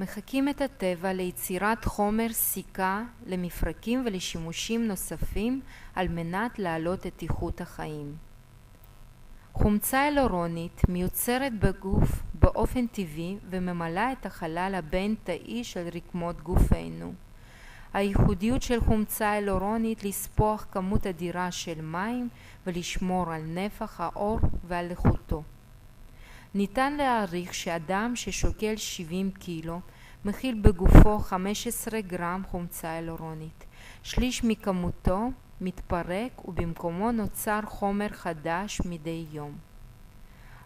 מחקים את הטבע ליצירת חומר סיכה למפרקים ולשימושים נוספים על מנת להעלות את איכות החיים. חומצה הילורונית מיוצרת בגוף באופן טבעי וממלאה את החלל הבין-תאי של רקמות גופנו. הייחודיות של חומצה הילורונית לספוח כמות אדירה של מים ולשמור על נפח האור ועל איכותו. ניתן להעריך שאדם ששוקל 70 קילו מכיל בגופו 15 גרם חומצה הילורונית. שליש מכמותו מתפרק ובמקומו נוצר חומר חדש מדי יום.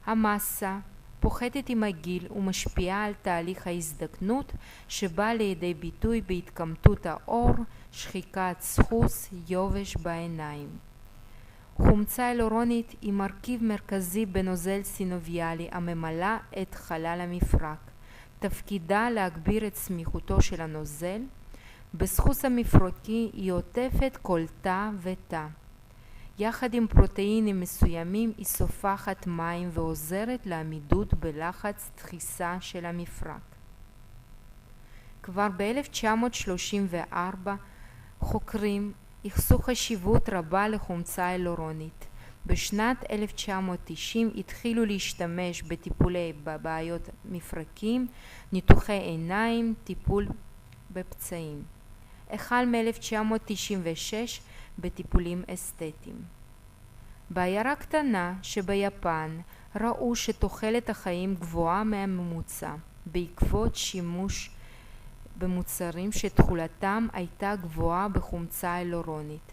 המסה פוחתת עם הגיל ומשפיעה על תהליך ההזדקנות שבא לידי ביטוי בהתקמטות האור, שחיקת סחוס, יובש בעיניים. חומצה הילורונית היא מרכיב מרכזי בנוזל סינוביאלי הממלא את חלל המפרק. תפקידה להגביר את סמיכותו של הנוזל. בסחוס המפרקי היא עוטפת כל תא ותא. יחד עם פרוטאינים מסוימים היא סופחת מים ועוזרת לעמידות בלחץ דחיסה של המפרק. כבר ב-1934 חוקרים ייחסו חשיבות רבה לחומצה הילורונית. בשנת 1990 התחילו להשתמש בטיפולי בבעיות מפרקים, ניתוחי עיניים, טיפול בפצעים. החל מ-1996 בטיפולים אסתטיים. בעיירה קטנה שביפן ראו שתוחלת החיים גבוהה מהממוצע בעקבות שימוש במוצרים שתכולתם הייתה גבוהה בחומצה הילורונית.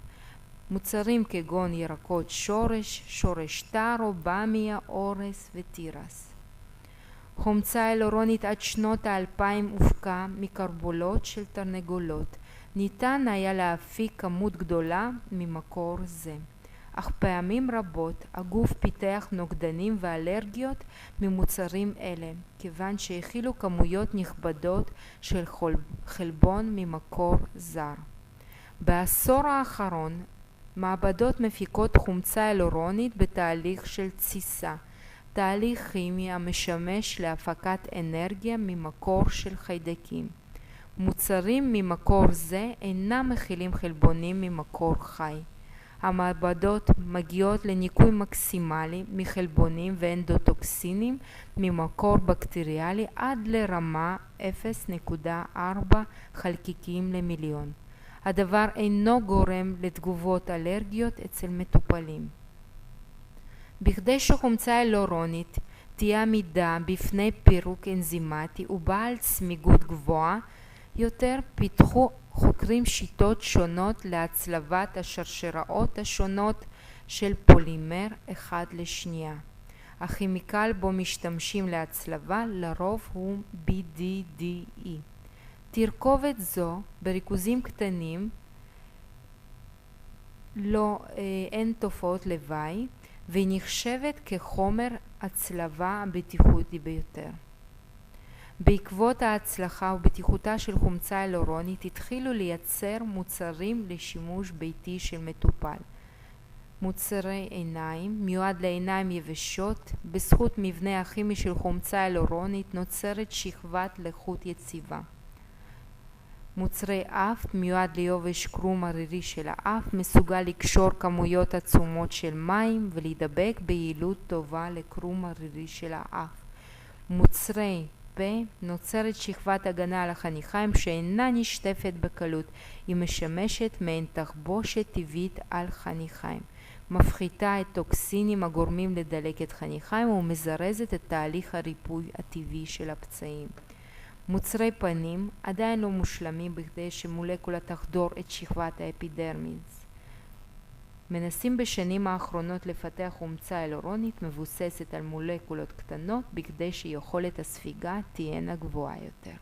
מוצרים כגון ירקות שורש, שורש טארו, במיה, אורס ותירס. חומצה הילורונית עד שנות ה-2000 הופקה מקרבולות של תרנגולות. ניתן היה להפיק כמות גדולה ממקור זה. אך פעמים רבות הגוף פיתח נוגדנים ואלרגיות ממוצרים אלה, כיוון שהכילו כמויות נכבדות של חלבון ממקור זר. בעשור האחרון מעבדות מפיקות חומצה הילורונית בתהליך של תסיסה, תהליך כימי המשמש להפקת אנרגיה ממקור של חיידקים. מוצרים ממקור זה אינם מכילים חלבונים ממקור חי. המעבדות מגיעות לניקוי מקסימלי מחלבונים ואנדוטוקסינים ממקור בקטריאלי עד לרמה 0.4 חלקיקים למיליון. הדבר אינו גורם לתגובות אלרגיות אצל מטופלים. בכדי שחומצה הילורונית תהיה עמידה בפני פירוק אנזימטי ובעל צמיגות גבוהה יותר, פיתחו חוקרים שיטות שונות להצלבת השרשראות השונות של פולימר אחד לשנייה. הכימיקל בו משתמשים להצלבה לרוב הוא BDDE. תרכובת זו בריכוזים קטנים אין תופעות לוואי והיא נחשבת כחומר הצלבה הבטיחותי ביותר. בעקבות ההצלחה ובטיחותה של חומצה הילורונית התחילו לייצר מוצרים לשימוש ביתי של מטופל. מוצרי עיניים מיועד לעיניים יבשות. בזכות מבנה הכימי של חומצה הילורונית נוצרת שכבת לחות יציבה. מוצרי אף מיועד ליובש קרום ערירי של האף, מסוגל לקשור כמויות עצומות של מים ולהידבק ביעילות טובה לקרום ערירי של האף. מוצרי פה נוצרת שכבת הגנה על החניכיים שאינה נשטפת בקלות. היא משמשת מעין תחבושת טבעית על חניכיים. מפחיתה את טוקסינים הגורמים לדלקת חניכיים ומזרזת את תהליך הריפוי הטבעי של הפצעים. מוצרי פנים עדיין לא מושלמים בכדי שמולקולה תחדור את שכבת האפידרמיס. מנסים בשנים האחרונות לפתח חומצה הילורונית מבוססת על מולקולות קטנות בכדי שיכולת הספיגה תהיינה גבוהה יותר.